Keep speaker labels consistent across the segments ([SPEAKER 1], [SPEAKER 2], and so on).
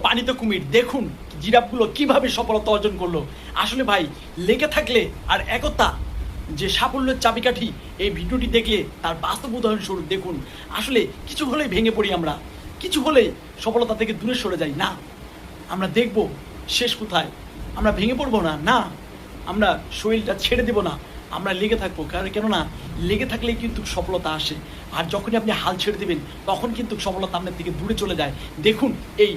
[SPEAKER 1] পানিতে কুমির। দেখুন জিরাফগুলো কিভাবে সফলতা অর্জন করলো। আসলে ভাই লেগে থাকলে আর একতা যে সাফল্যের চাবিকাঠি, এই ভিডিওটি দেখলে তার বাস্তব উদাহরণস্বরূপ দেখুন। আসলে কিছু হলেই ভেঙে পড়ি আমরা, কিছু হলেই সফলতা থেকে দূরে সরে যাই। না, আমরা দেখব শেষ কোথায়। আমরা ভেঙে পড়বো না, না আমরা শরীরটা ছেড়ে দেব না, আমরা লেগে থাকবো। কারণ কেননা লেগে থাকলেই কিন্তু সফলতা আসে। আর যখনই আপনি হাল ছেড়ে দেবেন তখন কিন্তু সফলতা আপনার থেকে দূরে চলে যায়। দেখুন এই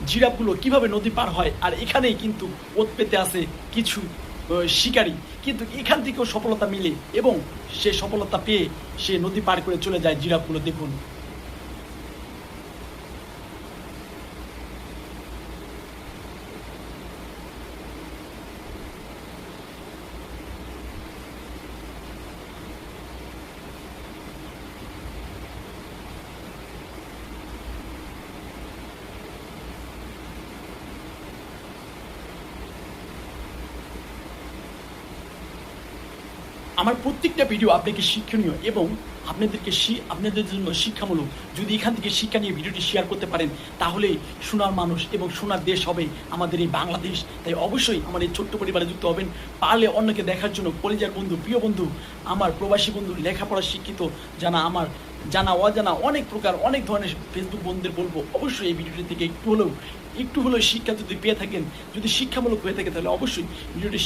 [SPEAKER 1] জিরাফগুলো কিভাবে নদী পার হয়, আর এখানেই কিন্তু ওত পেতে আসে কিছু শিকারী, কিন্তু এখান থেকেও সফলতা মিলে এবং সে সফলতা পেয়ে সে নদী পার করে চলে যায় জিরাফগুলো। দেখুন আমার প্রত্যেকটা ভিডিও আপনাকে শিক্ষণীয় এবং আপনাদের জন্য শিক্ষামূলক। যদি এখান থেকে শিক্ষা নিয়ে ভিডিওটি শেয়ার করতে পারেন তাহলেই সোনার মানুষ এবং সোনার দেশ হবে আমাদের এই বাংলাদেশ। তাই অবশ্যই আমার এই ছোট্ট পরিবারে যুক্ত হবেন। পারলে অন্যকে দেখার জন্য কলিজার বন্ধু, প্রিয় বন্ধু, আমার প্রবাসী বন্ধু, লেখাপড়া শিক্ষিত আমার জানা অজানা অনেক প্রকার অনেক ধরনের ফেসবুক বন্ধুদের বলবো অবশ্যই এই ভিডিওটি থেকে একটু হলেও শিক্ষা যদি পেয়ে থাকেন, যদি শিক্ষামূলক হয়ে থাকে তাহলে অবশ্যই ভিডিওটি